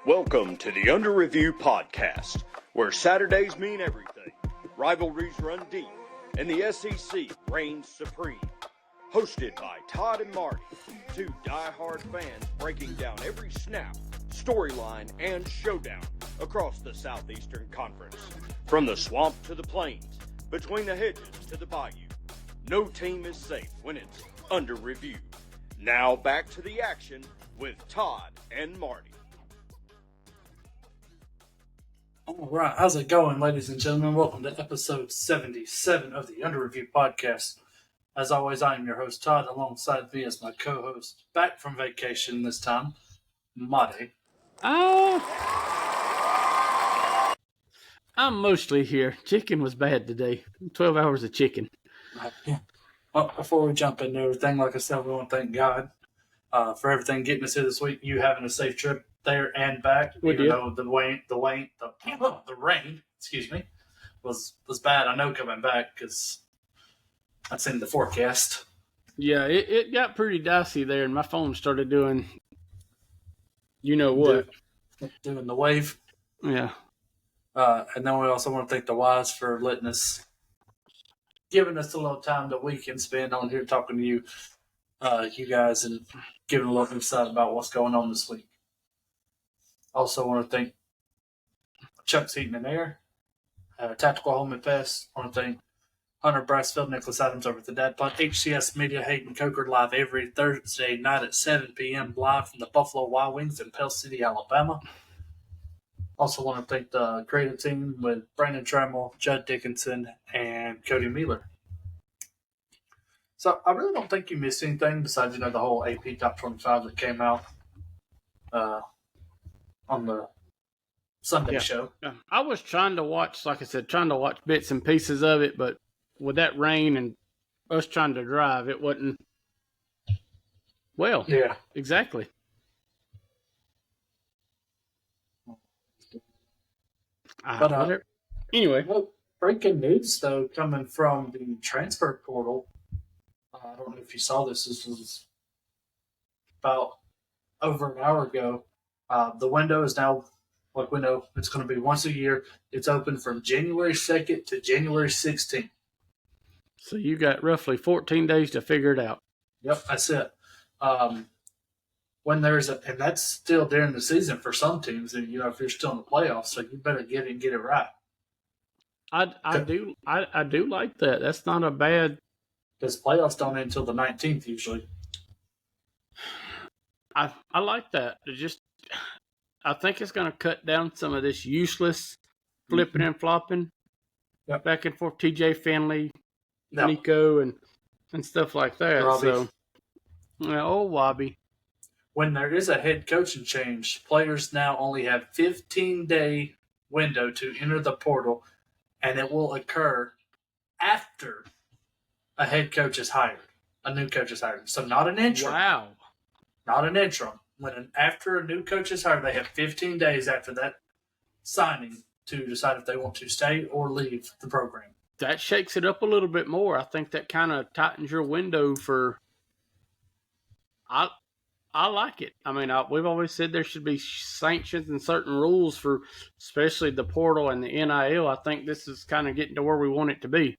Welcome to the Under Review podcast, where Saturdays mean everything, rivalries run deep, and the SEC reigns supreme. Hosted by Todd and Marty, two die-hard fans breaking down every snap, storyline, and showdown across the Southeastern Conference. From the swamp to the plains, between the hedges to the bayou, no team is safe when it's under review. Now back to the action with Todd and Marty. All right, how's it going, ladies and gentlemen? Welcome to episode 77 of the Under Review podcast. As always, I am your host, Todd. Alongside me is my co-host, back from vacation this time, Marty. I'm mostly here. Chicken was bad today. 12 hours of chicken. Yeah. Well, before we jump into everything, like I said, we want to thank God for everything getting us here this week. You having a safe trip there and back. Even though the rain, was bad. I know coming back because I've seen the forecast. Yeah, it got pretty dicey there, and my phone started doing, you know what? Doing the wave. Yeah. And then we also want to thank the Wise for giving us a little time that we can spend on here talking to you guys, and giving a little insight about what's going on this week. Also want to thank Chuck's Heating and Air, Tactical Home and Pest. I want to thank Hunter Brassfield, Nicholas Adams over at the Dadpod, HCS Media, Hayden Coker, live every Thursday night at 7 p.m. live from the Buffalo Wild Wings in Pest City, Alabama. Also want to thank the creative team with Brandon Trammell, Jud Dickinson, and Cody Mealer. So I really don't think you missed anything besides, the whole AP Top 25 that came out on the Sunday show. Yeah. I was trying to watch bits and pieces of it, but with that rain and us trying to drive, it wasn't. Well, yeah, exactly. But anyway, breaking news though coming from the transfer portal. I don't know if you saw this. This was about over an hour ago. The window is now, like we know, it's going to be once a year. It's open from January 2nd to January 16th. So you got roughly 14 days to figure it out. Yep, that's it. When and that's still during the season for some teams, and if you're still in the playoffs, so you better get it right. I do like that. That's not a bad. Because playoffs don't end until the 19th usually. I like that. I think it's going to cut down some of this useless flipping and flopping, back and forth. TJ Finley, Nico, and stuff like that. Robbie. So, Wobby. When there is a head coaching change, players now only have 15-day window to enter the portal, and it will occur after a head coach is hired. A new coach is hired. So not an interim. Wow. Not an interim. After a new coach is hired, they have 15 days after that signing to decide if they want to stay or leave the program. That shakes it up a little bit more. I think that kind of tightens your window for. I like it. I mean, we've always said there should be sanctions and certain rules for, especially the portal and the NIL. I think this is kind of getting to where we want it to be.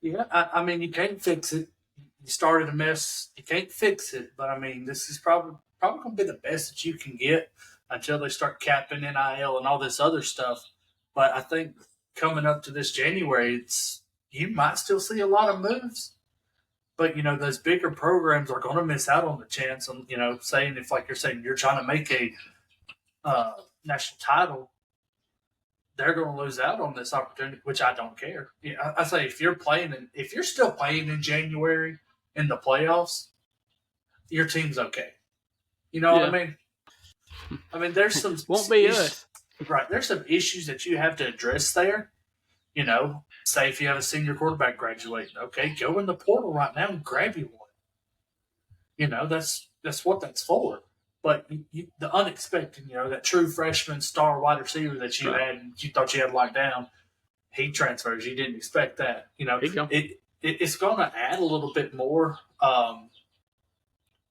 Yeah, I mean, you can't fix it. You started a mess. You can't fix it. But, I mean, this is probably going to be the best that you can get until they start capping NIL and all this other stuff. But I think coming up to this January, you might still see a lot of moves. But, those bigger programs are going to miss out on the chance on, saying if, like you're saying, you're trying to make a national title, they're going to lose out on this opportunity, which I don't care. I say if you're still playing in January in the playoffs, your team's okay. You know what I mean? I mean, there's some won't be us, right? There's some issues that you have to address there. Say if you have a senior quarterback graduating, okay, go in the portal right now and grab you one. That's what that's for. But the unexpected, that true freshman star wide receiver that you had, you thought you had locked down, he transfers. You didn't expect that. It's going to add a little bit more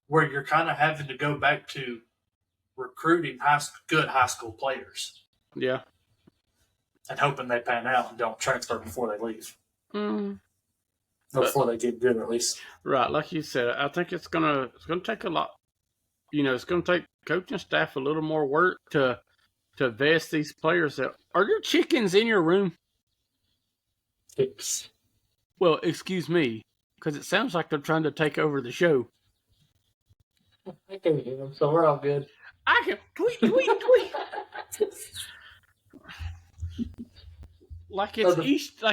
where you're kind of having to go back to recruiting good high school players. Yeah. And hoping they pan out and don't transfer before they leave. Mm. Before they get good, at least. Right, like you said, I think it's gonna take a lot. It's gonna take coaching staff a little more work to vest these players. Are there chickens in your room? Yes. Well, excuse me, because it sounds like they're trying to take over the show. I can hear them, so we're all good. I can tweet. Like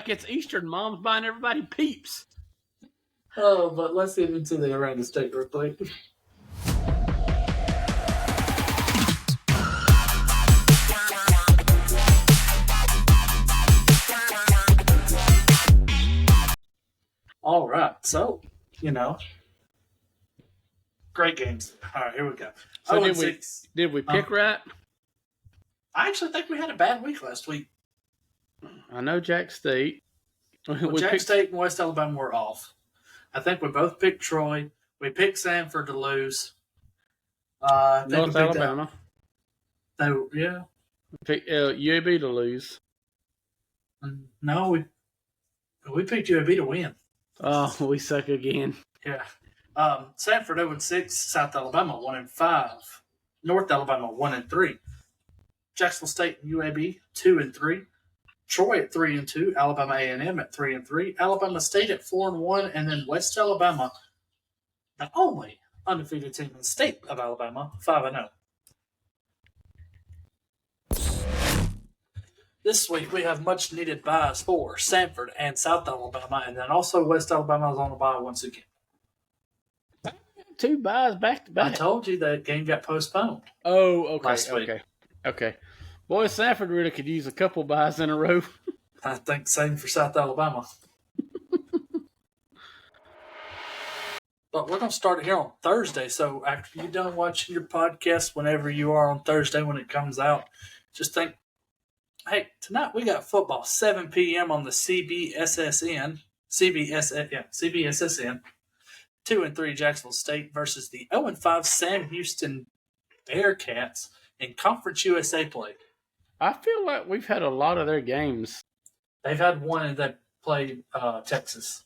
it's Eastern. Mom's buying everybody Peeps. Oh, but let's get into the around the state real quick. All right, so great games. All right, here we go. So did we pick right? I actually think we had a bad week last week. I know Jack State. State and West Alabama were off. I think we both picked Troy. We picked Sanford to lose. North Alabama. Yeah. Picked UAB to lose. No, we picked UAB to win. Oh, we suck again. Yeah. Sanford 0-6, South Alabama 1-5, North Alabama 1-3, Jacksonville State and UAB 2-3, Troy at 3-2, Alabama A&M at 3-3, Alabama State at 4-1, and then West Alabama, the only undefeated team in the state of Alabama, 5-0. This week we have much needed buys for Sanford and South Alabama, and then also West Alabama is on the bye once again. 2 buys back to back. I told you that game got postponed. Oh, okay. Last week. Okay. Boy, Sanford really could use a couple buys in a row. I think same for South Alabama. But we're going to start it here on Thursday. So after you're done watching your podcast, whenever you are on Thursday when it comes out, just think, hey, tonight we got football, 7 p.m. on the CBSSN. CBSSN. 2-3 Jacksonville State versus the 0-5 Sam Houston Bearcats in Conference USA play. I feel like we've had a lot of their games. They've had one and they played Texas.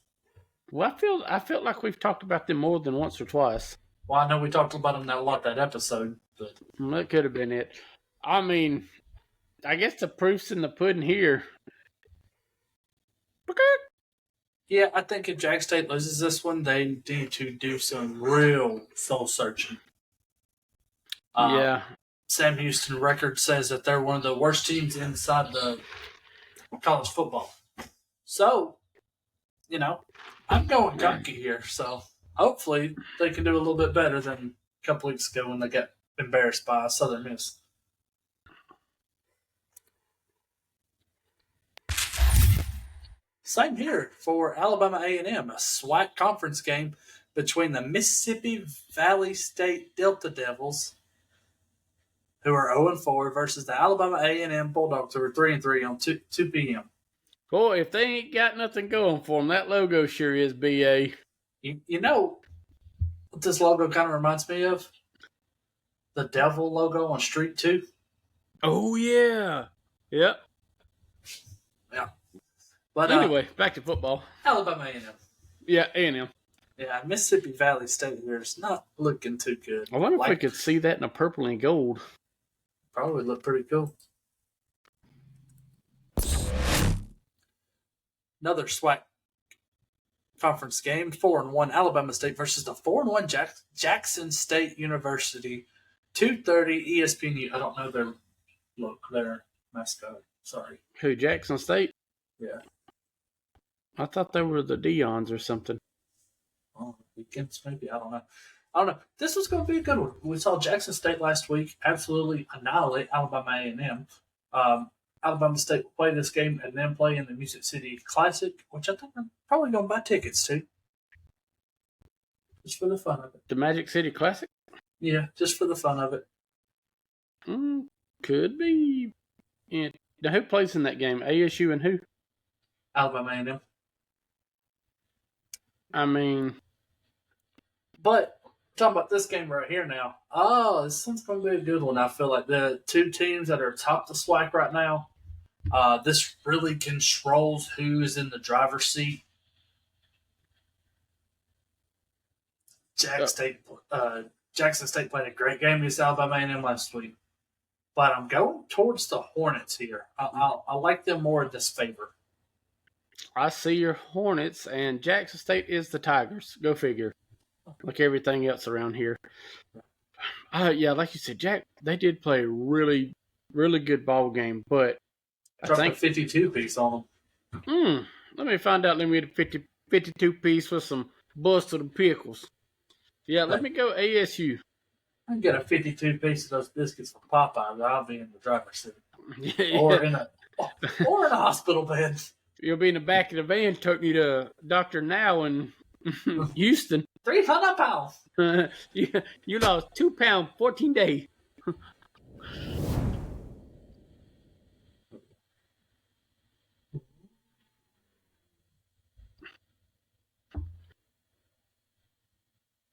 Well, I feel like we've talked about them more than once or twice. Well, I know we talked about them a lot that episode, but that could have been it. I mean, I guess the proof's in the pudding here. Yeah, I think if Jack State loses this one, they need to do some real soul searching. Yeah. Sam Houston record says that they're one of the worst teams inside the college football. So, I'm going gunky here. So, hopefully, they can do a little bit better than a couple weeks ago when they got embarrassed by Southern Miss. Same here for Alabama A&M, a SWAC conference game between the Mississippi Valley State Delta Devils, who are 0-4, versus the Alabama A&M Bulldogs, who are 3-3 on 2 p.m. Boy, if they ain't got nothing going for them, that logo sure is BA. You know what this logo kind of reminds me of? The Devil logo on Street 2. Oh, yeah. Yep. Yeah. But anyway, back to football. Alabama A&M. Yeah, A&M. Yeah, Mississippi Valley State here is not looking too good. I wonder if we could see that in a purple and gold. Probably look pretty cool. Another SWAC conference game, 4-1 Alabama State versus the 4-1 Jackson State University, 2:30 ESPN. I don't know their mascot. Sorry. Who, Jackson State? Yeah. I thought they were the Dions or something. Oh, weekends maybe. I don't know. This was going to be a good one. We saw Jackson State last week absolutely annihilate Alabama A&M. Alabama State will play this game and then play in the Music City Classic, which I think I'm probably going to buy tickets to. Just for the fun of it. The Magic City Classic? Yeah, just for the fun of it. Could be. Yeah. Now, who plays in that game? ASU and who? Alabama A&M. I mean... But talking about this game right here now. Oh, this one's going to be a good one. I feel like the two teams that are top the SWAC right now, this really controls who is in the driver's seat. Jackson State played a great game against Alabama A&M last week, but I'm going towards the Hornets here. I like them more in this favor. I see your Hornets, and Jackson State is the Tigers. Go figure. Like everything else around here. Yeah, like you said, Jack, they did play a really, really good ball game, but Dropped a 52 piece on them. Let me find out. Let me get a 52 piece with some busted pickles. Yeah, let me go ASU. I can get a 52 piece of those biscuits from Popeye. I'll be in the driver's seat, Yeah. or in a hospital bed. You'll be in the back of the van, took you to Dr. Now in Houston. 300 pounds. You lost 2 pounds, 14 days.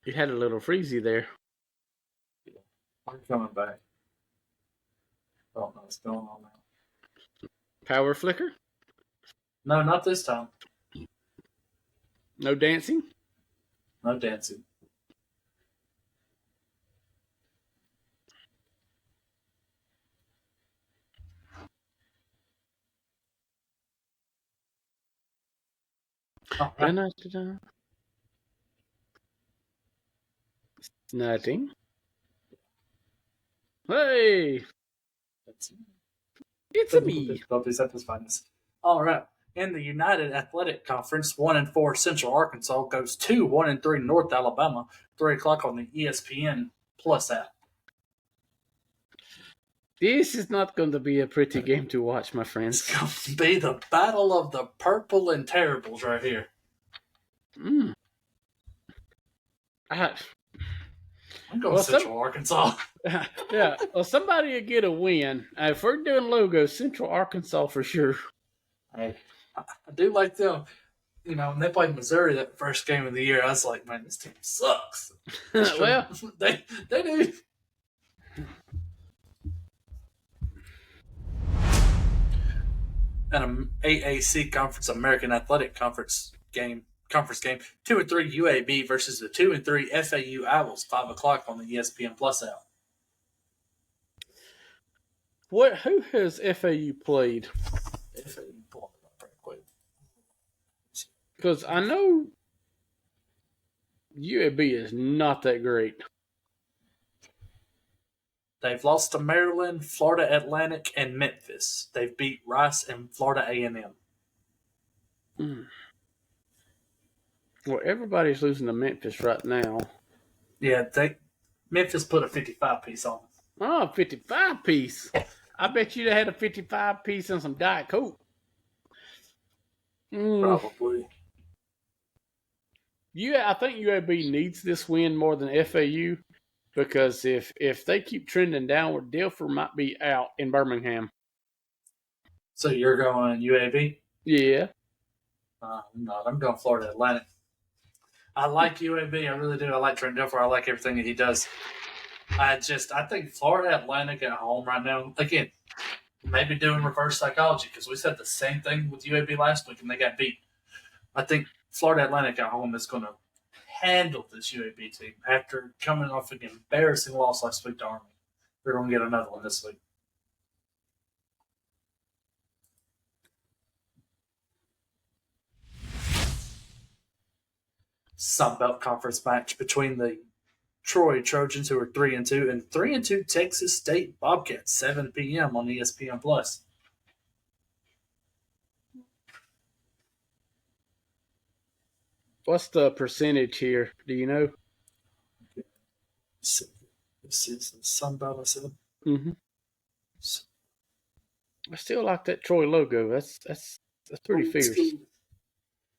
You had a little freezy there. I'm coming back. I don't know what's going on now. Power flicker? No, not this time. No dancing? No dancing. Right. Nothing. Hey! It's a me. All right. In the United Athletic Conference, 1-4 Central Arkansas goes to 1-3 North Alabama. 3:00 on the ESPN Plus app. This is not going to be a pretty game to watch, my friends. It's going to be the battle of the purple and terribles right here. I'm going Central Arkansas. Yeah. Well, somebody will get a win. If we're doing logos, Central Arkansas for sure. Hey, I do like them. You know, when they played Missouri that first game of the year, I was like, man, this team sucks. Well, they do. And an AAC Conference, American Athletic Conference game, 2-3 UAB versus the 2-3 FAU Owls, 5:00 on the ESPN Plus app. Who has FAU played? Because I know UAB is not that great. They've lost to Maryland, Florida Atlantic, and Memphis. They've beat Rice and Florida A&M. Well, everybody's losing to Memphis right now. Yeah, Memphis put a 55 piece on them. Oh, 55 piece. I bet you they had a 55 piece and some Diet Coke. Probably. I think UAB needs this win more than FAU because if they keep trending downward, Dilfer might be out in Birmingham. So you're going UAB? Yeah. I'm not. I'm going Florida Atlantic. I like UAB. I really do. I like Trent Dilfer. I like everything that he does. I think Florida Atlantic at home right now, again, maybe doing reverse psychology because we said the same thing with UAB last week and they got beat. I think Florida Atlantic at home is going to handle this UAB team after coming off an embarrassing loss last week to Army. They're going to get another one this week. Sunbelt Conference match between the Troy Trojans, who are 3-2, and 3-2 Texas State Bobcats, 7 p.m. on ESPN Plus. What's the percentage here? Do you know? This is the Sunbelt, I said. Mm-hmm. I still like that Troy logo. That's pretty fierce.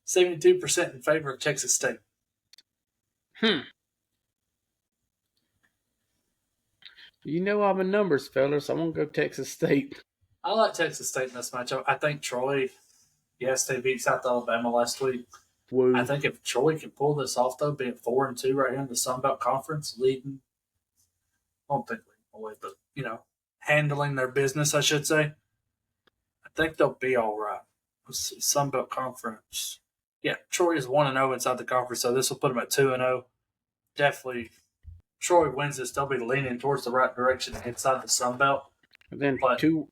72% in favor of Texas State. You know I'm in numbers, fellas. I'm going to go Texas State. I like Texas State in this matchup. I think Troy, yes, they beat South Alabama last week. Woo. I think if Troy can pull this off, though, being 4-2 right here in the Sun Belt Conference, leading, I don't think leading away, but, handling their business, I should say, I think they'll be all right. Let's see, Sun Belt Conference. Yeah, Troy is 1-0 inside the conference, so this will put them at 2-0. Definitely, Troy wins this. They'll be leaning towards the right direction inside the Sun Belt. And then two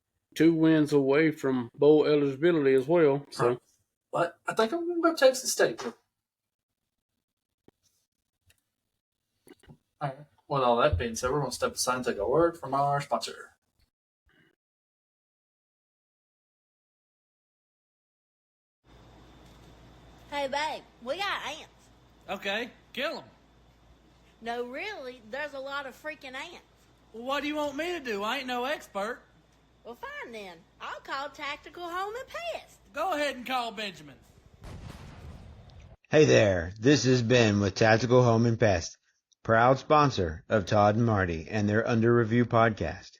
wins away from bowl eligibility as well. So, right. But I think I'm going to go Texas State. All right. With all that being said, we're going to step aside and take a word from our sponsor. Hey, babe, we got ants. Okay, kill them. No, really, there's a lot of freaking ants. Well, what do you want me to do? I ain't no expert. Well, fine then. I'll call Tactical Home and Pest. Go ahead and call Benjamin. Hey there, this is Ben with Tactical Home and Pest, proud sponsor of Todd and Marty and their Under Review podcast.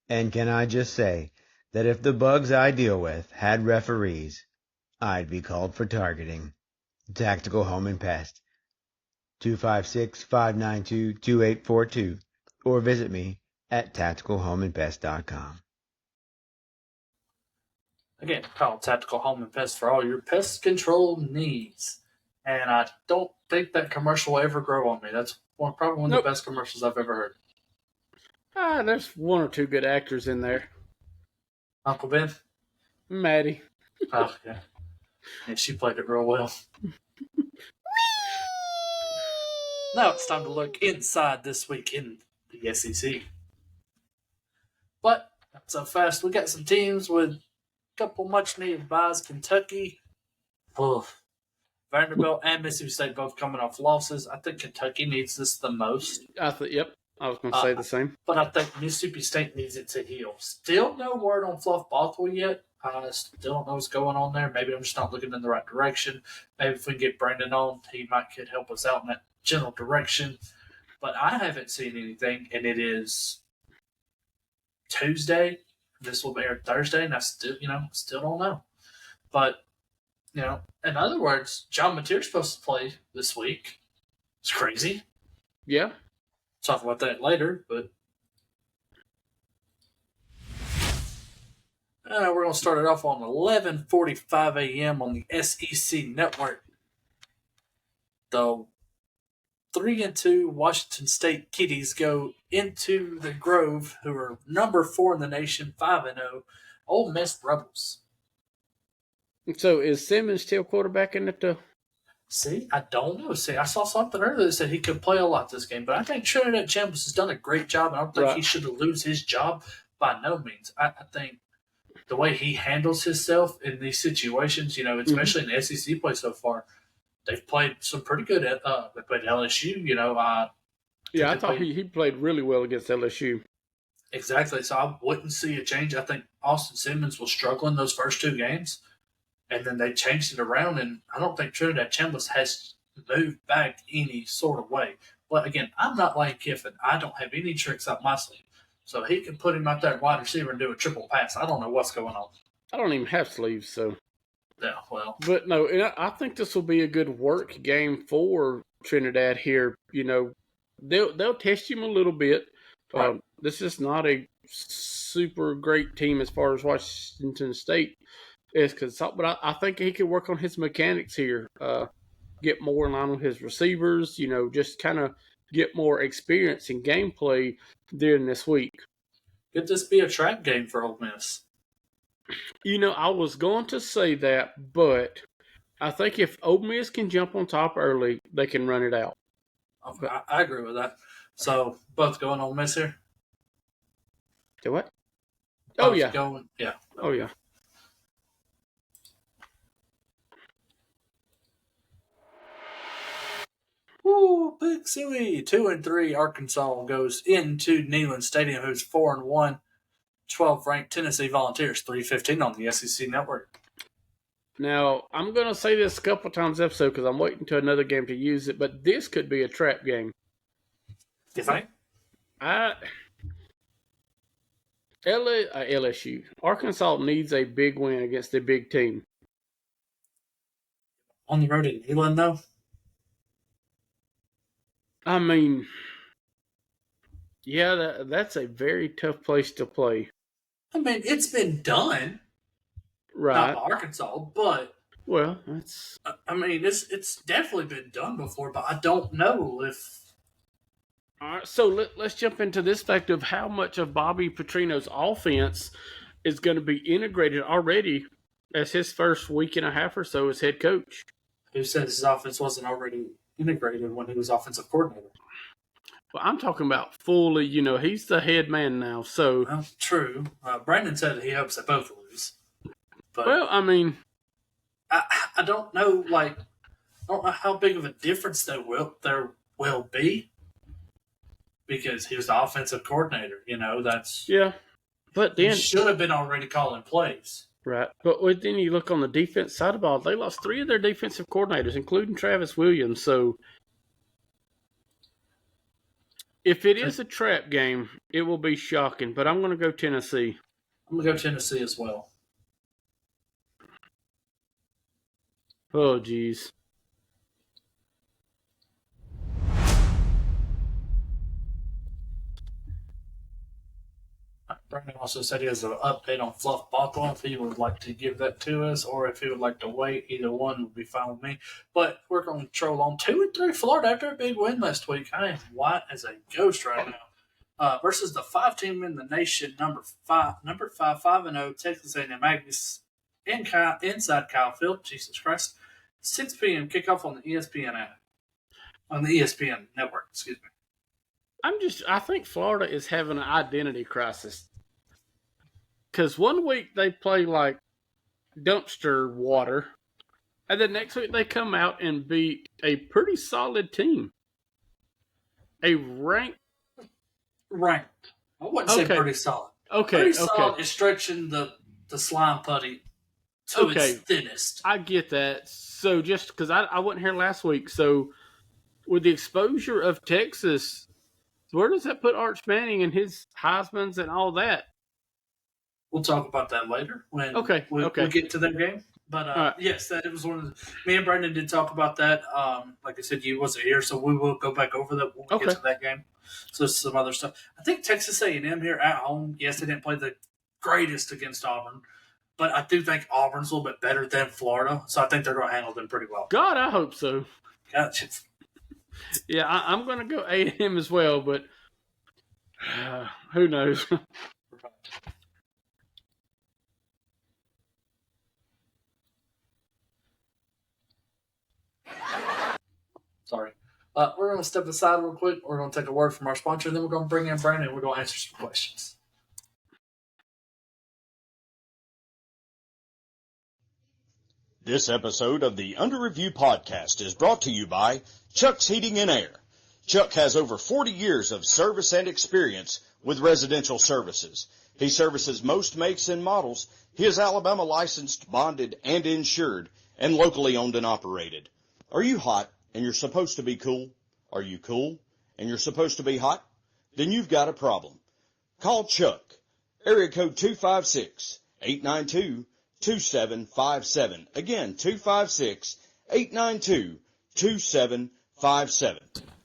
And can I just say that if the bugs I deal with had referees, I'd be called for targeting. Tactical Home and Pest, 256-592-2842, or visit me at tacticalhomeandpest.com. Again, call Tactical Home and Pest for all your pest control needs. And I don't think that commercial will ever grow on me. That's probably one of the best commercials I've ever heard. There's one or two good actors in there. Uncle Ben? Maddie. Oh, yeah. Yeah, she played it real well. Now it's time to look inside this week in the SEC. But not so fast. We got some teams with a couple much-needed buys. Kentucky, Vanderbilt, and Mississippi State both coming off losses. I think Kentucky needs this the most. Yep. I was going to say the same. But I think Mississippi State needs it to heal. Still no word on Fluff Bothwell yet. I still don't know what's going on there. Maybe I'm just not looking in the right direction. Maybe if we can get Brandon on, he could help us out in that general direction. But I haven't seen anything, and it is Tuesday. This will air Thursday, and I still don't know. But, in other words, John Mateer's supposed to play this week. It's crazy. Yeah. Talk about that later, but we're going to start it off on 11:45 a.m. on the SEC Network. The 3-2 Washington State Kitties go into the Grove, who are number 4 in the nation, 5-0, Ole Miss Rebels. So is Simmons still quarterbacking at the? See, I don't know. See, I saw something earlier that said he could play a lot this game, but I think Trinidad Chambers has done a great job. I don't think he should lose his job by no means. I think the way he handles himself in these situations, especially in the SEC play so far, they've played some pretty good. They played LSU, I thought he played really well against LSU. Exactly. So I wouldn't see a change. I think Austin Simmons was struggling those first 2 games. And then they changed it around, and I don't think Trinidad Chambers has moved back any sort of way. But again, I'm not Lane Kiffin. I don't have any tricks up my sleeve. So he can put him out there at wide receiver and do a triple pass. I don't know what's going on. I don't even have sleeves, so. Yeah, well. But no, I think this will be a good work game for Trinidad here. They'll test him a little bit. Right. This is not a super great team as far as Washington State. But I think he could work on his mechanics here, get more in line with his receivers, just kind of get more experience in gameplay during this week. Could this be a trap game for Ole Miss? I was going to say that, but I think if Ole Miss can jump on top early, they can run it out. Okay, I agree with that. So, both going Ole Miss here? Do what? Both yeah. Going, yeah. Oh, yeah. Woo, Big Suey. 2-3 Arkansas goes into Neyland Stadium, who's 4-1. 12th ranked Tennessee Volunteers, 3:15 on the SEC Network. Now, I'm going to say this a couple times episode because I'm waiting to another game to use it, but this could be a trap game. You think? LSU. Arkansas needs a big win against a big team. On the road in England, though? I mean, yeah, that's a very tough place to play. I mean, it's been done. Right. Not by Arkansas, but well, that's. I mean, it's definitely been done before, but I don't know if. All right, so let's jump into this fact of how much of Bobby Petrino's offense is going to be integrated already as his first week and a half or so as head coach. Who said his offense wasn't already integrated when he was offensive coordinator? Well, I'm talking about fully, he's the head man now. So well, true. Brandon said he hopes they both lose. But well, I mean, I don't know. Like, I don't know how big of a difference there will be because he was the offensive coordinator. That's But then he should have been already calling plays. Right. But then you look on the defense side of the ball, they lost 3 of their defensive coordinators, including Travis Williams. So if it is a trap game, it will be shocking. But I'm going to go Tennessee. I'm going to go Tennessee as well. Oh, geez. Brandon also said he has an update on Fluff Bottle if he would like to give that to us, or if he would like to wait. Either one would be fine with me. But we're going to troll on 2-3 Florida after a big win last week. I am white as a ghost right now. Versus the 5 team in the nation, number 5, 5-0, Texas A&M Aggies inside Kyle Field. Jesus Christ. 6 p.m. kickoff on the ESPN app. On the ESPN network, excuse me. I think Florida is having an identity crisis. Because one week they play like dumpster water, and then next week they come out and beat a pretty solid team. A ranked. I wouldn't say pretty solid. Okay. Pretty solid is stretching the slime putty to its thinnest. I get that. So just because I wasn't here last week, so with the exposure of Texas, where does that put Arch Manning and his Heismans and all that? We'll talk about that later when we get to that game. But right. Yes, that it was one of the. Me and Brandon did talk about that. Like I said, you wasn't here, so we will go back over that when we get to that game. So some other stuff. I think Texas A&M here at home. Yes, they didn't play the greatest against Auburn, but I do think Auburn's a little bit better than Florida, so I think they're going to handle them pretty well. God, I hope so. Gotcha. Yeah, I'm going to go A&M as well, but who knows? Sorry. We're going to step aside real quick. We're going to take a word from our sponsor, and then we're going to bring in Brandon, and we're going to answer some questions. This episode of the Under Review podcast is brought to you by Chuck's Heating and Air. Chuck has over 40 years of service and experience with residential services. He services most makes and models. He is Alabama licensed, bonded, and insured, and locally owned and operated. Are you hot and you're supposed to be cool? Are you cool and you're supposed to be hot? Then you've got a problem. Call Chuck. Area code 256-892-2757. Again, 256-892-2757.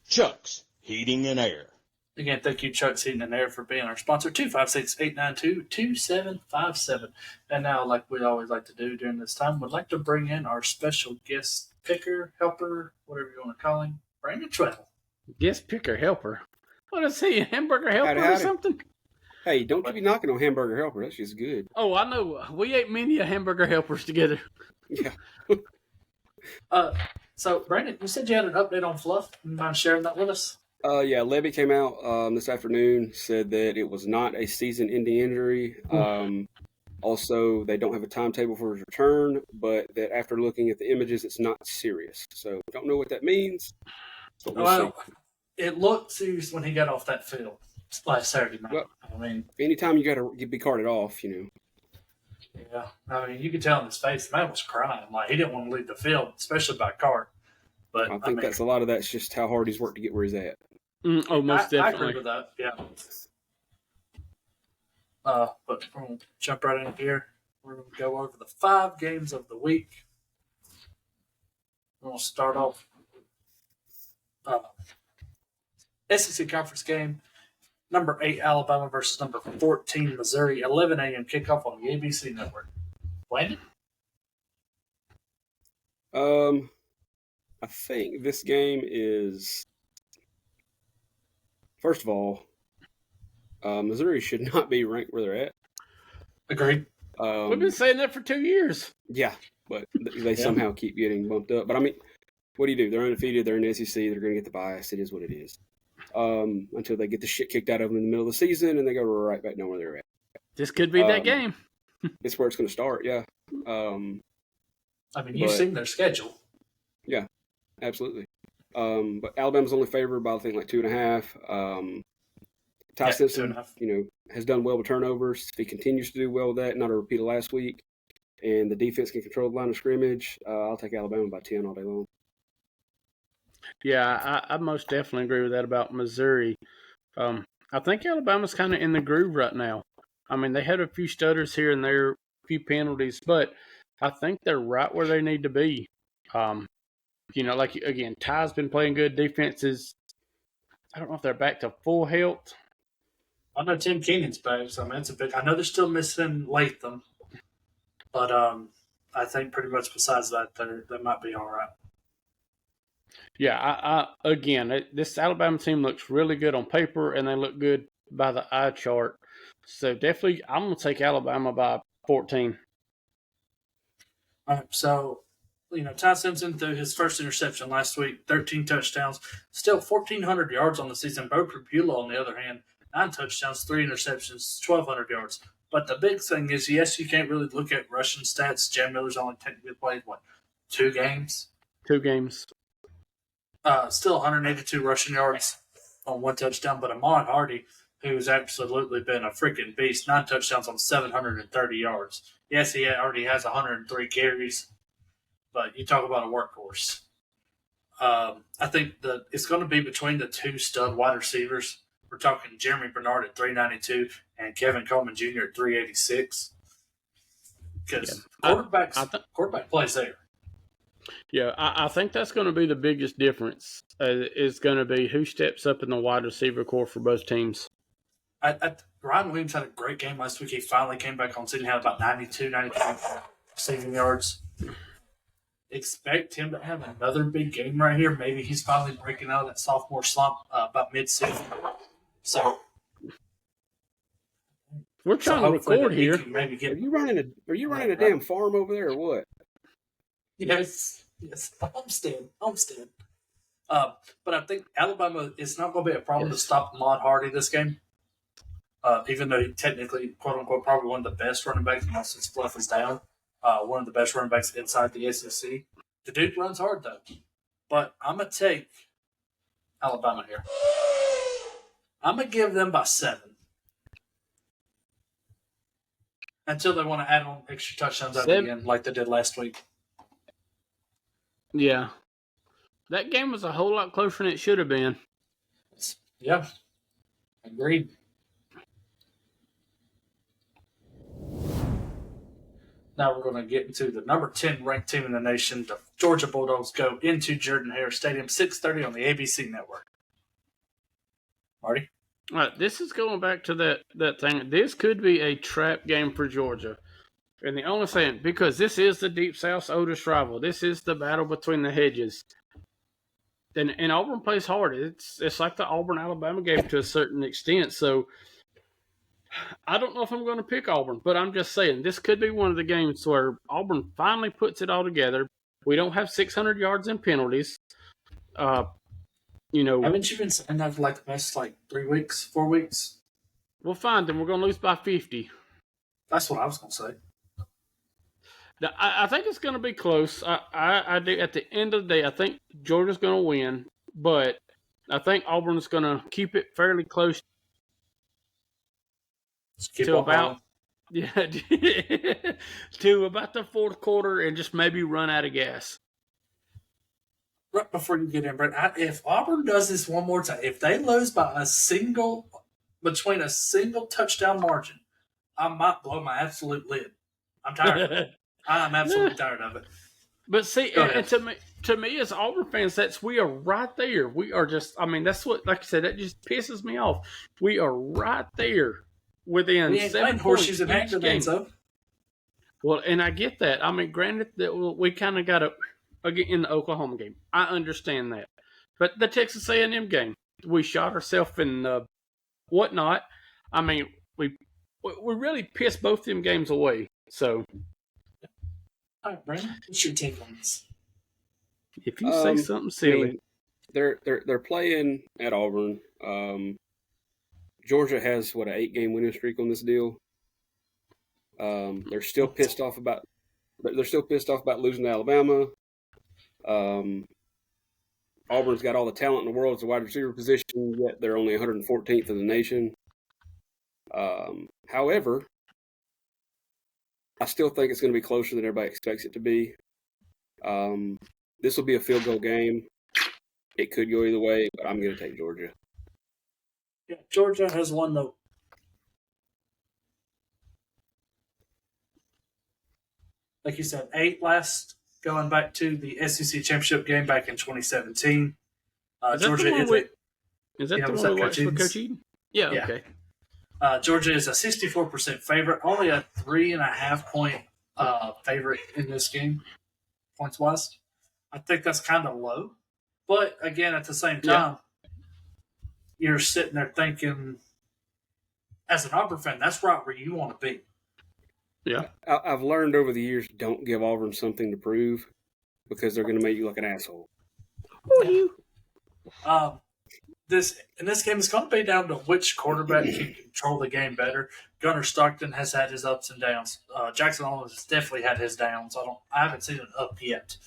Chuck's Heating and Air. Again, thank you, Chuck's Heating and Air, for being our sponsor, 256-892-2757. And now, like we always like to do during this time, we'd like to bring in our special guest picker, helper, whatever you want to call him, Brandon Trammell. Guest picker, helper? What is he, a hamburger helper or something? Hey, don't you be knocking on hamburger helper. That's just good. Oh, I know. We ate many hamburger helpers together. Yeah. So, Brandon, you said you had an update on Fluff. You mind sharing that with us? Yeah, Levy came out this afternoon, said that it was not a season-ending injury. Also, they don't have a timetable for his return, but that after looking at the images, it's not serious. So, we don't know what that means. But we'll see. It looked serious when he got off that field last Saturday night. Well, I mean, anytime you got to be carted off, Yeah, I mean, you could tell in his face, the man was crying. Like, he didn't want to leave the field, especially by cart. But I think that's a lot of that's just how hard he's worked to get where he's at. Most definitely. I agree with that, yeah. But we're going to jump right in here. We're going to go over the 5 games of the week. We'll start off SEC Conference game. Number 8, Alabama versus number 14, Missouri. 11 a.m. kickoff on the ABC Network. Landon? I think this game is, first of all, Missouri should not be ranked where they're at. Agreed. We've been saying that for 2 years. Yeah, but they somehow keep getting bumped up. But I mean, what do? They're undefeated. They're in the SEC. They're going to get the bias. It is what it is. Until they get the shit kicked out of them in the middle of the season and they go right back down where they're at. This could be that game. It's where it's going to start, yeah. I mean, you've seen their schedule. Yeah, absolutely. But Alabama's only favored by, I think, like 2.5. Ty Simpson, 2.5. Has done well with turnovers. If he continues to do well with that, not a repeat of last week, and the defense can control the line of scrimmage, I'll take Alabama by 10 all day long. Yeah, I most definitely agree with that about Missouri. I think Alabama's kind of in the groove right now. I mean, they had a few stutters here and there, a few penalties, but I think they're right where they need to be. Like, again, Ty's been playing good. Defenses, I don't know if they're back to full health. I know Tim Keenan's back, so I mean, it's a big. I know they're still missing Latham, but I think pretty much besides that, they might be all right. Yeah, this Alabama team looks really good on paper, and they look good by the eye chart. So definitely, I'm going to take Alabama by 14. All right, so, Ty Simpson threw his first interception last week, 13 touchdowns, still 1,400 yards on the season. Bo Prabula, on the other hand, 9 touchdowns, 3 interceptions, 1,200 yards. But the big thing is, yes, you can't really look at rushing stats. Jam Miller's only technically played, 2 games? 2 games. Still 182 rushing yards on 1 touchdown. But Ahmad Hardy, who's absolutely been a freaking beast, 9 touchdowns on 730 yards. Yes, he already has 103 carries, but you talk about a workhorse. I think it's going to be between the 2 stud wide receivers. We're talking Jeremy Bernard at 392 and Kevin Coleman Jr. at 386. Because quarterback plays there. Yeah, I think that's going to be the biggest difference. Is going to be who steps up in the wide receiver core for both teams. Ryan Williams had a great game last week. He finally came back on scene. He had about 93 receiving yards. Expect him to have another big game right here. Maybe he's finally breaking out of that sophomore slump about mid-season. So we're trying to record here. Are you running a damn farm over there or what? Yes. Homestead. But I think Alabama is not going to be a problem to stop Ahmad Hardy this game. Even though he technically, quote unquote, probably one of the best running backs since Fluff is down. One of the best running backs inside the SEC. The dude runs hard though. But I'm gonna take Alabama here. I'm gonna give them by 7. Until they want to add on extra touchdowns at the end, like they did last week. Yeah. That game was a whole lot closer than it should have been. Yeah. Agreed. Now we're going to get into the number 10 ranked team in the nation. The Georgia Bulldogs go into Jordan-Hare Stadium, 6:30 on the ABC Network. Marty? All right, this is going back to that thing. This could be a trap game for Georgia. And the only thing, because this is the Deep South's oldest rival. This is the battle between the hedges. And Auburn plays hard. It's like the Auburn-Alabama game to a certain extent. So I don't know if I'm going to pick Auburn, but I'm just saying this could be one of the games where Auburn finally puts it all together. We don't have 600 yards in penalties. Haven't you been saying that for the past 3 weeks, 4 weeks? We'll find them. We're going to lose by 50. That's what I was going to say. Now, I think it's going to be close. I do. At the end of the day, I think Georgia's going to win, but I think Auburn's going to keep it fairly close to about to about the fourth quarter and just maybe run out of gas. Right before you get in, Brent, if Auburn does this one more time, if they lose by between a single touchdown margin, I might blow my absolute lid. I'm tired of it. I'm absolutely tired of it. But see, and to me as Auburn fans, we are right there. We are just, I mean, that's what, like I said, that just pisses me off. We are right there within 7 points horseshoes and hand each game. grenades, though. Well, and I get that. I mean, granted that we kind of got again in the Oklahoma game. I understand that, but the Texas A&M game, we shot ourselves in whatnot. I mean, we really pissed both them games away. So, all right, Brandon, what's your take on this? If you say something silly, I mean, they're playing at Auburn. Georgia has an 8-game winning streak on this deal. They're still pissed off about losing to Alabama. Auburn's got all the talent in the world as a wide receiver position, yet they're only 114th in the nation. However, I still think it's going to be closer than everybody expects it to be. This will be a field goal game. It could go either way, but I'm going to take Georgia. Yeah, Georgia has won the. Like you said, 8 last, going back to the SEC championship game back in 2017. Georgia is that the one we watched for Coach Eden? Yeah, okay. Georgia is a 64% favorite, only a 3.5 point favorite in this game, points wise. I think that's kind of low, but again, at the same time, you're sitting there thinking, as an Auburn fan, that's right where you want to be. Yeah, I've learned over the years, don't give Auburn something to prove because they're going to make you look an asshole. Who are you? This game is going to be down to which quarterback can control the game better. Gunnar Stockton has had his ups and downs. Jackson Owens has definitely had his downs. I haven't seen an up yet.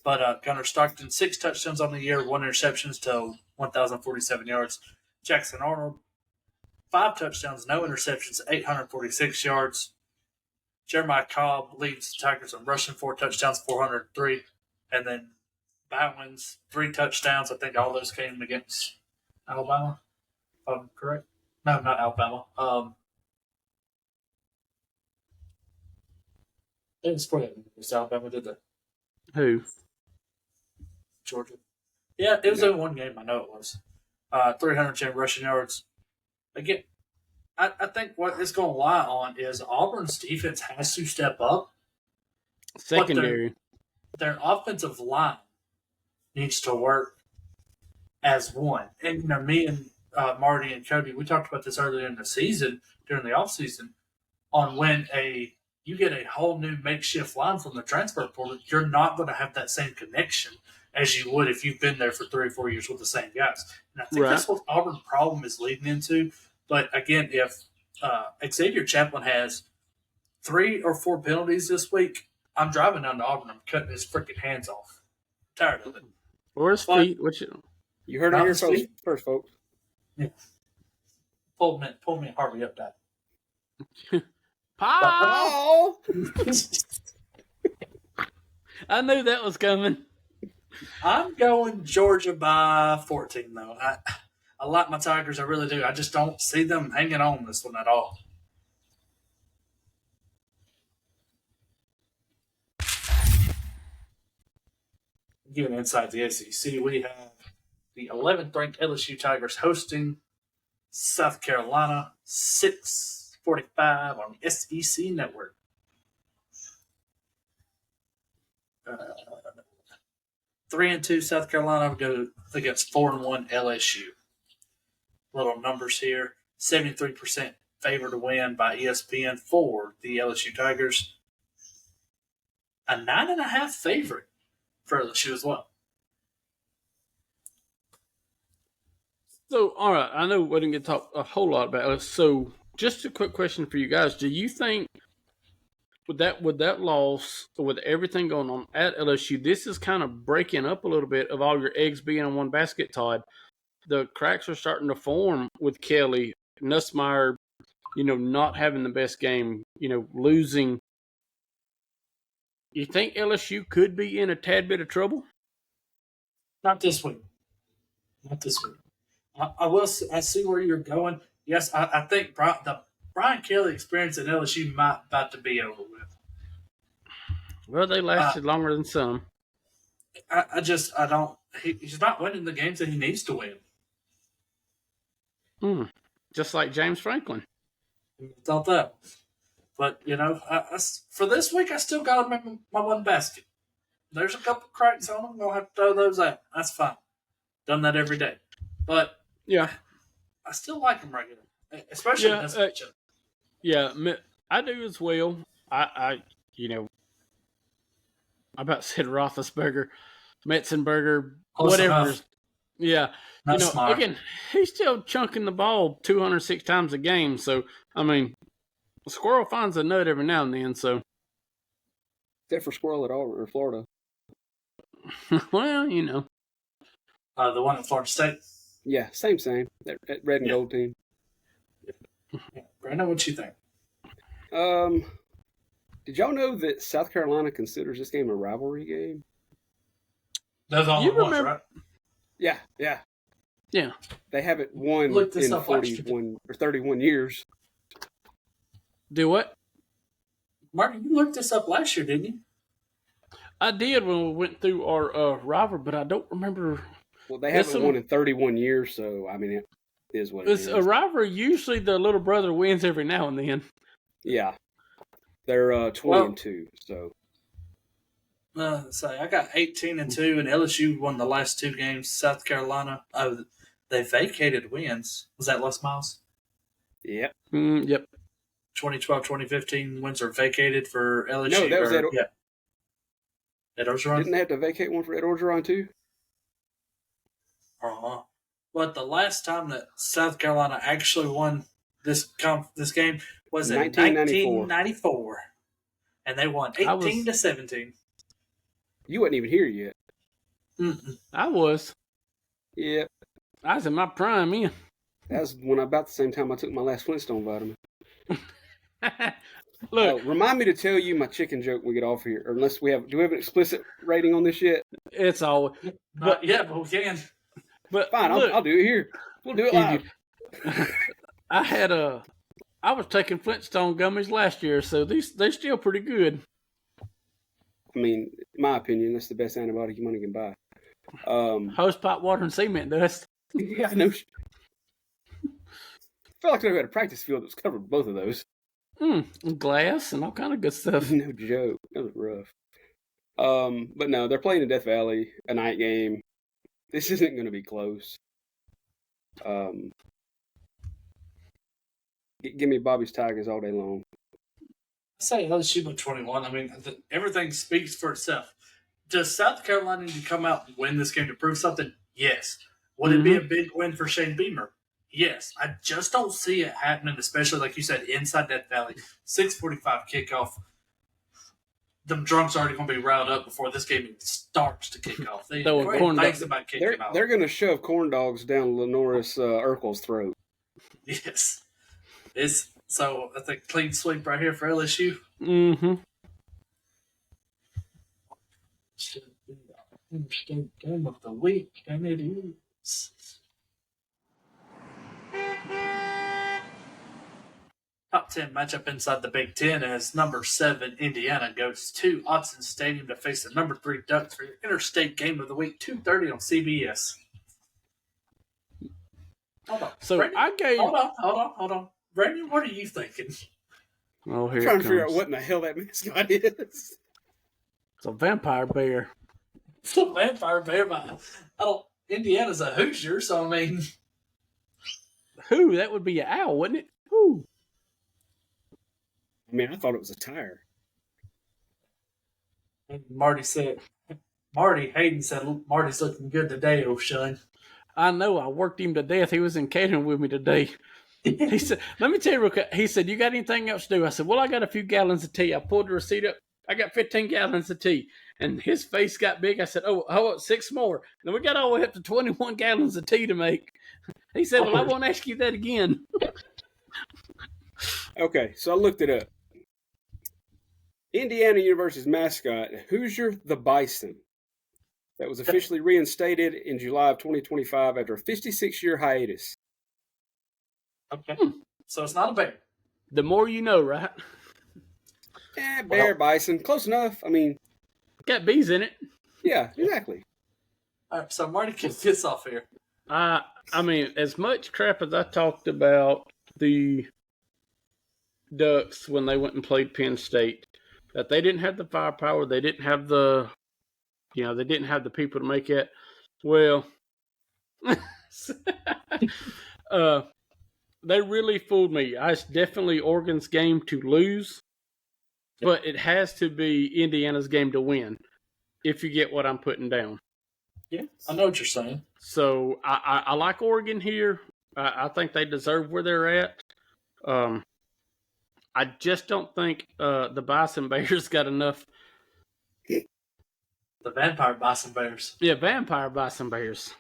But Gunnar Stockton, 6 touchdowns on the year, 1 interceptions to 1,047 yards. Jackson Arnold, 5 touchdowns, no interceptions, 846 yards. Jeremiah Cobb leads the Tigers in rushing, 4 touchdowns, 403. And then Bowens, 3 touchdowns. I think all those came against Alabama, if I'm correct. No, not Alabama. It was for Alabama, did they? Who? Georgia. Yeah, it was in one game. I know it was. 310 rushing yards. Again, I think what it's going to lie on is Auburn's defense has to step up. Secondary. Their offensive line needs to work as one. And, me and Marty and Cody, we talked about this earlier in the season, during the offseason, on when you get a whole new makeshift line from the transfer portal, you're not going to have that same connection as you would if you've been there for 3 or 4 years with the same guys. And I think that's what Auburn's problem is leading into. But again, if Xavier Chaplin has 3 or 4 penalties this week, I'm driving down to Auburn. I'm cutting his freaking hands off. I'm tired of it. Or his feet. You heard it here first, folks. Yeah. Pull me and Harvey up, Dad. Paul! I knew that was coming. I'm going Georgia by 14, though. I like my Tigers. I really do. I just don't see them hanging on this one at all. Given inside the SEC, we have the 11th ranked LSU Tigers hosting South Carolina, 6:45 on the SEC Network. 3-2 South Carolina go against 4-1 LSU. Little numbers here: 73% favor to win by ESPN for the LSU Tigers. A 9.5 favorite for LSU as well. So, all right, I know we didn't get to talk a whole lot about it. So, just a quick question for you guys: do you think with that loss, with everything going on at LSU, this is kind of breaking up a little bit of all your eggs being in one basket, Todd? The cracks are starting to form with Kelly, Nussmeier, not having the best game, losing. You think LSU could be in a tad bit of trouble? Not this week. I see where you're going. Yes, I think the Brian Kelly experience at LSU might about to be over with. Well, they lasted longer than some. I don't. He's not winning the games that he needs to win. Just like James Franklin. Thought that. But, for this week, I still got him in my one basket. There's a couple cracks on them. I'm going to have to throw those out. That's fine. Done that every day. But, yeah, I still like him regular, especially in this matchup. Yeah, I do as well. I about said Roethlisberger, Metzenberger, whatever. Yeah. Smart. Again, he's still chunking the ball 206 times a game. So, I mean, a squirrel finds a nut every now and then. So, except for squirrel at all or Florida. Well, the one in Florida State. Yeah, same. That red and gold team. Yeah. Brandon, what you think? Did y'all know that South Carolina considers this game a rivalry game? That's all it was, right? Yeah. Yeah. They haven't won in 41 or 31 years. Do what? Martin, you looked this up last year, didn't you? I did when we went through our rivalry, but I don't remember. Well, they haven't won in 31 years, so, I mean, it is what it is. A rivalry, usually the little brother wins every now and then. Yeah. They're 20-2, so. I got 18-2, and LSU won the last two games. South Carolina, they vacated wins. Was that Les Miles? Yep. Yep. 2012, 2015 wins are vacated for LSU. No, that was Ed Orgeron. Didn't they have to vacate one for Ed Orgeron too? But the last time that South Carolina actually won this game was in 1994. And they won 18-17. You wasn't even here yet. I was. Yeah. I was in my prime, man. That was about the same time I took my last Flintstone vitamin. Look, remind me to tell you my chicken joke when we get off here. Or unless do we have an explicit rating on this yet? It's all. But we can. But fine, look, I'll do it here. We'll do it live. I was taking Flintstone gummies last year, so they're still pretty good. I mean, in my opinion, that's the best antibiotic your money can buy. Hose pipe water and cement dust. Yeah, I know. I felt like I had a practice field that was covered with both of those. Glass and all kind of good stuff. No joke. That was rough. But no, they're playing in Death Valley, a night game. This isn't going to be close. Give me Bobby's Tigers all day long. I say LSU by 21. I mean, everything speaks for itself. Does South Carolina need to come out and win this game to prove something? Yes. Would it be a big win for Shane Beamer? Yes. I just don't see it happening, especially like you said, inside Death Valley. 6:45 kickoff. Them drunks are already going to be riled up before this game even starts to kick off. They're going to shove corn dogs down Lenoris Urkel's throat. Yes. So I think clean sweep right here for LSU. Mm-hmm. Should be the interesting game of the week, and it is. Top 10 matchup inside the Big Ten as number 7 Indiana goes to Autzen Stadium to face the number 3 Ducks for your interstate game of the week, 2:30 on CBS. Hold on. So Brandon, hold on. Brandon, what are you thinking? Oh, here I'm trying to figure out what in the hell that mascot is. It's a vampire bear. It's a vampire bear. Indiana's a Hoosier, so I mean. Who? That would be an owl, wouldn't it? Who? I mean, I thought it was a tire. Hayden said, Marty's looking good today, O'Shun. I know. I worked him to death. He was in catering with me today. He said, let me tell you real quick. He said, you got anything else to do? I said, well, I got a few gallons of tea. I pulled the receipt up. I got 15 gallons of tea. And his face got big. I said, oh, 6 more. And we got all the way up to 21 gallons of tea to make. He said, well, I won't ask you that again. Okay, so I looked it up. Indiana University's mascot, Hoosier the Bison, that was officially reinstated in July of 2025 after a 56-year hiatus. Okay. So it's not a bear. The more you know, right? Bear, bison, close enough. I mean, Got bees in it. yeah, exactly. All right, so Marty can get off here. I mean, as much crap as I talked about the Ducks when they went and played Penn State, that they didn't have the firepower, they didn't have the, they didn't have the people to make it. Well, they really fooled me. It's definitely Oregon's game to lose, but it has to be Indiana's game to win, if you get what I'm putting down. Yeah, I know what you're saying. So I like Oregon here. I think they deserve where they're at. I just don't think the Bison Bears got enough. The Vampire Bison Bears. Yeah, Vampire Bison Bears.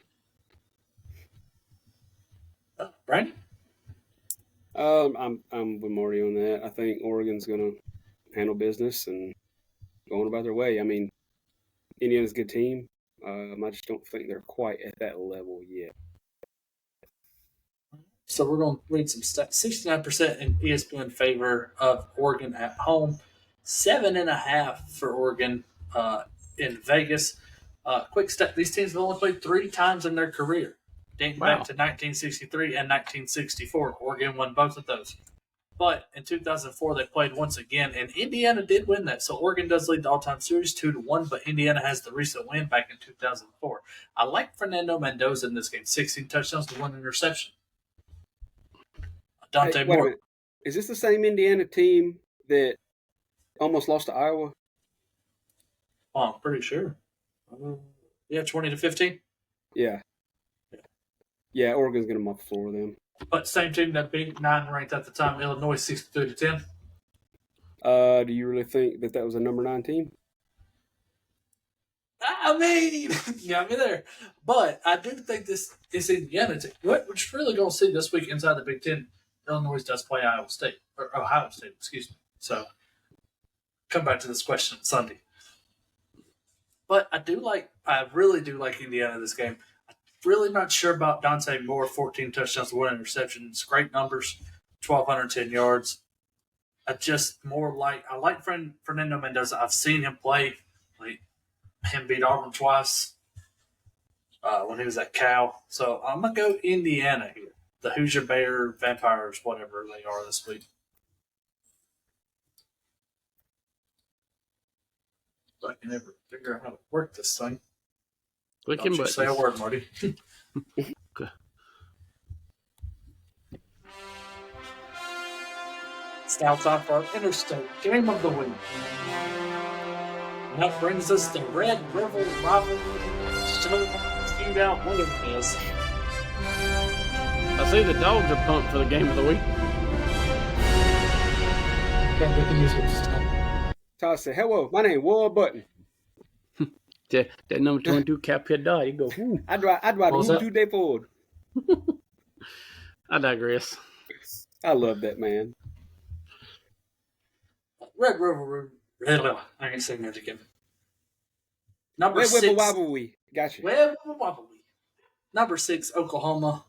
Brandon? I'm with Marty on that. I think Oregon's going to handle business and go on about their way. I mean, Indiana's a good team. I just don't think they're quite at that level yet. So we're going to read some stats. 69% in ESPN favor of Oregon at home. 7.5 for Oregon in Vegas. Quick stat: these teams have only played 3 times in their career, dating back to 1963 and 1964. Oregon won both of those. But in 2004, they played once again, and Indiana did win that. So Oregon does lead the all-time series 2-1, but Indiana has the recent win back in 2004. I like Fernando Mendoza in this game. 16 touchdowns to 1 interception. Dante Wait a Moore. minute. Is this the same Indiana team that almost lost to Iowa? Oh, I'm pretty sure. Yeah, 20-15. Yeah. Yeah, Oregon's going to mop the floor with them. But same team that beat 9 ranked at the time, Illinois, 63-10. Do you really think that was a number 9 team? I mean, you got me there. But I do think this is Indiana team. What we're really going to see this week inside the Big Ten, Illinois does play Ohio State. Excuse me. So, come back to this question on Sunday. But I really do like Indiana in this game. I'm really not sure about Dante Moore, 14 touchdowns, 1 interception. It's great numbers, 1,210 yards. I like Fernando Mendoza. I've seen him play. Him beat Auburn twice when he was at Cal. So I'm going to go Indiana here. The Hoosier Bear Vampires, whatever they are this week. I can never figure out how to work this thing. Clicking buttons. Say a word, Marty. Okay. It's now time for our interstate game of the week. And that brings us the Red River Rivalry shootout winner is. I see the dogs are pumped for the game of the week. Can't get the music this time. Todd said, hello, my name is Ward Button. That number 22 cap head dog. You go, ooh. I'd ride was you that? 2 day forward. I digress. I love that, man. Red River. I can sing that again. Number Where 6. wobble-wee. Gotcha. Number 6, Oklahoma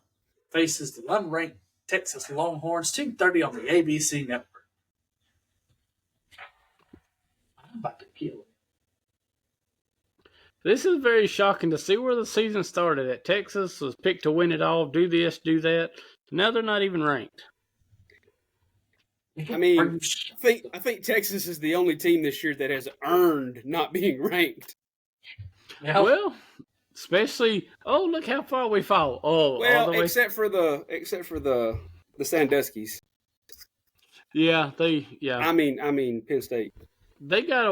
faces the unranked Texas Longhorns. 2:30 on the ABC network. I'm about to kill it. This is very shocking to see where the season started at. Texas was picked to win it all, do this, do that. Now they're not even ranked. I mean, I think Texas is the only team this year that has earned not being ranked. Yeah. Well, especially, look how far we fall. All the way. except for the Sandusky's. Yeah. I mean Penn State. They got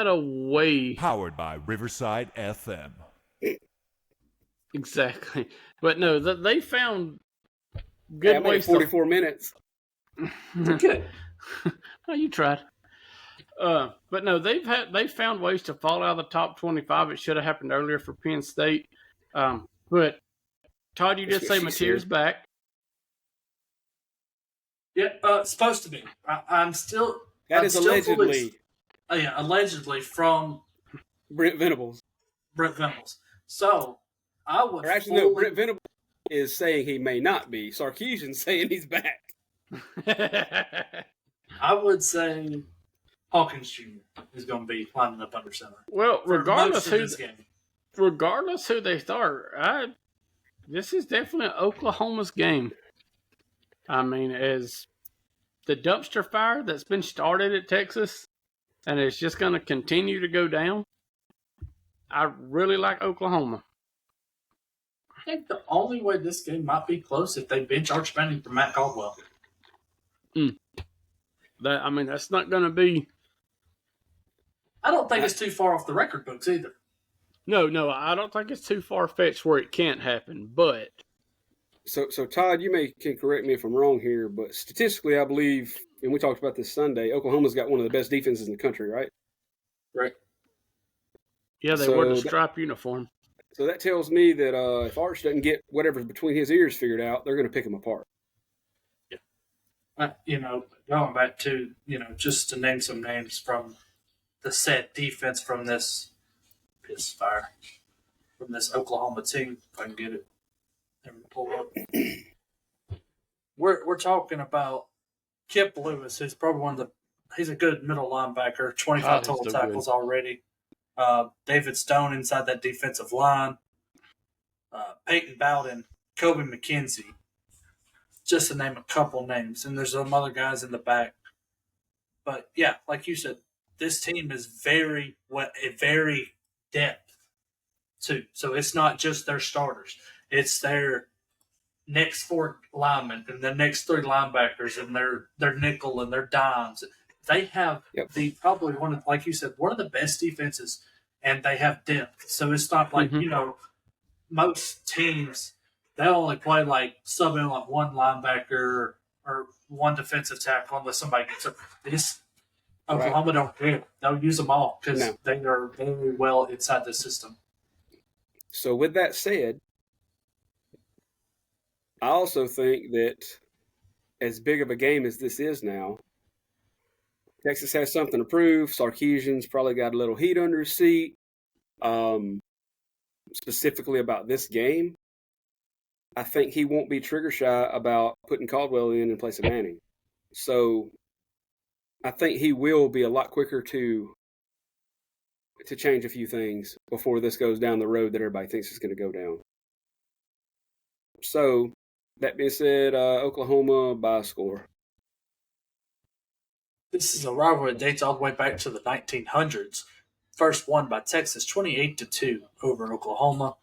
away. Powered by Riverside FM. Exactly. But no, they found good ways. 44 minutes. Good. Oh, you tried. But no, they found ways to fall out of the top 25. It should have happened earlier for Penn State. But Todd, you just say Mateer's back. Yeah, supposed to be. I'm still. That is allegedly. Allegedly from Brent Venables. So I would. Or actually, no. Brent Venables is saying he may not be. Sarkisian's saying he's back. I would say Hawkins Jr. is going to be lining up under center. Well, for regardless most of this game. regardless who they start, this is definitely Oklahoma's game. I mean, as the dumpster fire that's been started at Texas, and it's just going to continue to go down, I really like Oklahoma. I think the only way this game might be close if they bench Arch Manning for Matt Caldwell. That's not going to be. I don't think it's too far off the record books either. No, I don't think it's too far fetched where it can't happen. But So Todd, you can correct me if I'm wrong here, but statistically, I believe, and we talked about this Sunday, Oklahoma's got one of the best defenses in the country, right? Right. Yeah, they wear the stripe uniform. So that tells me that if Arch doesn't get whatever's between his ears figured out, they're going to pick him apart. Yeah. Going back to, just to name some names from the set defense from this piss fire, from this Oklahoma team, if I can get it and pull up. We're talking about Kip Lewis, who's probably he's a good middle linebacker, 25 total tackles already. David Stone inside that defensive line. Peyton Bowden, Kobe McKenzie, just to name a couple names. And there's some other guys in the back. But, yeah, like you said, this team is very depth, too. So it's not just their starters. It's their next 4 linemen and the next 3 linebackers and their nickel and their dimes. They have probably one of, like you said, one of the best defenses, and they have depth. So it's not like, most teams, they only play subbing like one linebacker or one defensive tackle unless somebody gets up. Oklahoma don't care. They'll use them all because they are very well inside the system. So with that said, I also think that as big of a game as this is now, Texas has something to prove. Sarkisian's probably got a little heat under his seat. Specifically about this game, I think he won't be trigger shy about putting Caldwell in place of Manning. So I think he will be a lot quicker to change a few things before this goes down the road that everybody thinks is going to go down. So that being said, Oklahoma by a score. This is a rivalry that dates all the way back to the 1900s. First won by Texas 28-2 over Oklahoma.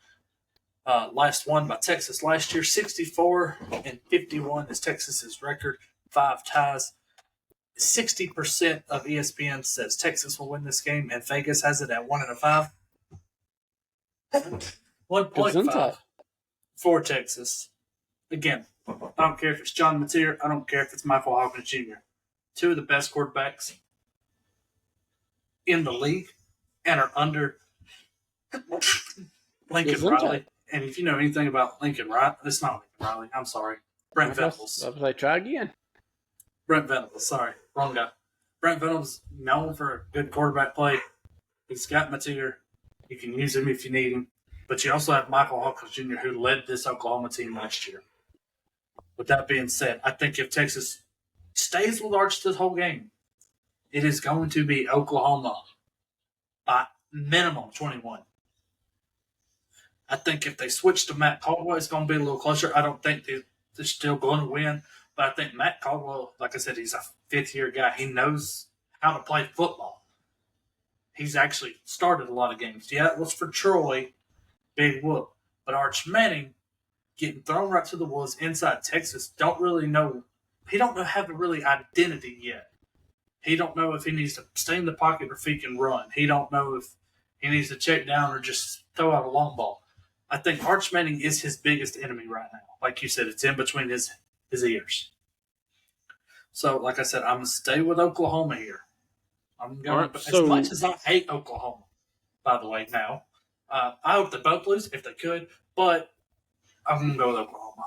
Last won by Texas last year, 64-51 is Texas's record. 5 ties. 60% of ESPN says Texas will win this game, and Vegas has it at 1.5. 1.5 for Texas. Again, I don't care if it's John Mateer. I don't care if it's Michael Hawkins Jr. 2 of the best quarterbacks in the league and are under Lincoln Riley. And if you know anything about Lincoln Riley, it's not Lincoln Riley. I'm sorry. Brent Venables. Try again. Brent Venables. Sorry. Wrong guy. Brent Venables, known for a good quarterback play. He's got Mateer. You can use him if you need him. But you also have Michael Hawkins Jr., who led this Oklahoma team last year. With that being said, I think if Texas stays with Arch this whole game, it is going to be Oklahoma by minimum 21. I think if they switch to Matt Caldwell, it's going to be a little closer. I don't think they're still going to win, but I think Matt Caldwell, like I said, he's a fifth-year guy. He knows how to play football. He's actually started a lot of games. Yeah, it was for Troy, big whoop. But Arch Manning, getting thrown right to the wolves inside Texas, don't really know. He don't have a really identity yet. He don't know if he needs to stay in the pocket or if he can run. He don't know if he needs to check down or just throw out a long ball. I think Arch Manning is his biggest enemy right now. Like you said, it's in between his ears. So, like I said, I'm going to stay with Oklahoma here. I'm going as much as I hate Oklahoma, by the way, now. I hope they both lose if they could, but I'm going to go with Oklahoma.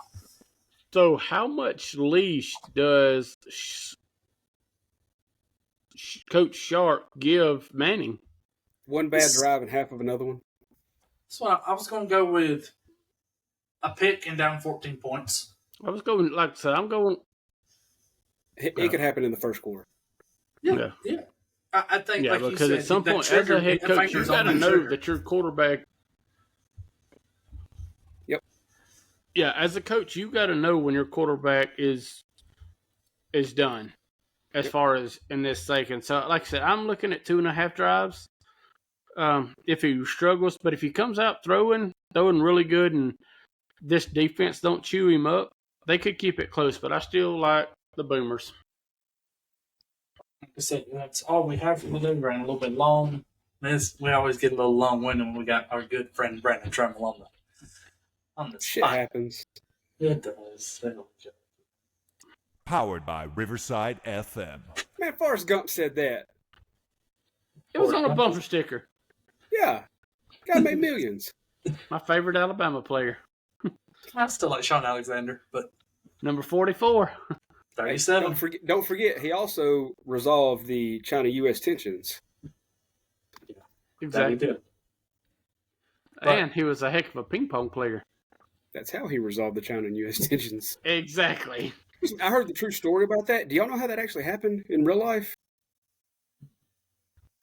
So how much leash does Coach Sharp give Manning? One bad drive and half of another one. So I was going to go with a pick and down 14 points. I was going, It could happen in the first quarter. Yeah. I think, Yeah, like you because said, at some that point, as a trigger, head that coach, you finger's got on to the know trigger. that your quarterback. Yep. Yeah, as a coach, you got to know when your quarterback is done, as far as in this second. So, like I said, I'm looking at 2.5 drives. If he struggles, but if he comes out throwing really good, and this defense don't chew him up, they could keep it close. But I still like the Boomers. Like I said, that's all we have for today. Ran a little bit long. We always get a little long-winded when we got our good friend Brandon Trammell on the Shit spot. happens. It does. Powered by Riverside FM. Man, Forrest Gump said that. It was on a bumper sticker. Yeah. Guy made millions. My favorite Alabama player, I still like Sean Alexander, but number 44. 37. Don't forget, he also resolved the China-U.S. tensions. Exactly. Did. And he was a heck of a ping pong player. That's how he resolved the China and U.S. tensions. Exactly. I heard the true story about that. Do y'all know how that actually happened in real life?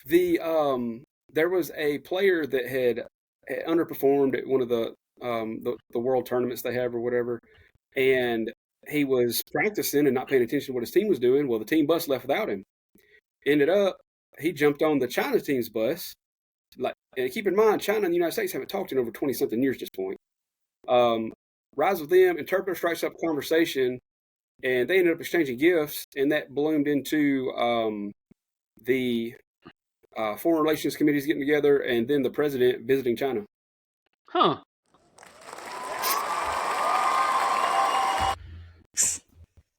There was a player that had underperformed at one of the world tournaments they have or whatever, and he was practicing and not paying attention to what his team was doing. Well, the team bus left without him. Ended up, he jumped on the China team's bus. And keep in mind, China and the United States haven't talked in over 20-something years at this point. Rides with them, interpreter strikes up a conversation, and they ended up exchanging gifts, and that bloomed into the Foreign Relations Committees getting together, and then the president visiting China. Huh.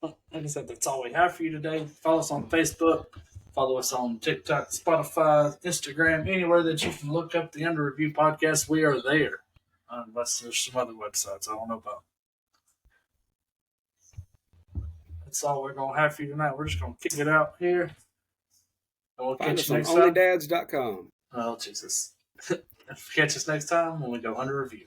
Like I said, that's all we have for you today. Follow us on Facebook. Follow us on TikTok, Spotify, Instagram, anywhere that you can look up the Under Review podcast. We are there. Unless there's some other websites I don't know about. That's all we're going to have for you tonight. We're just going to kick it out here. And we'll Find catch us you on next time. onlydads.com. Oh, Jesus. Catch us next time when we go Under Review.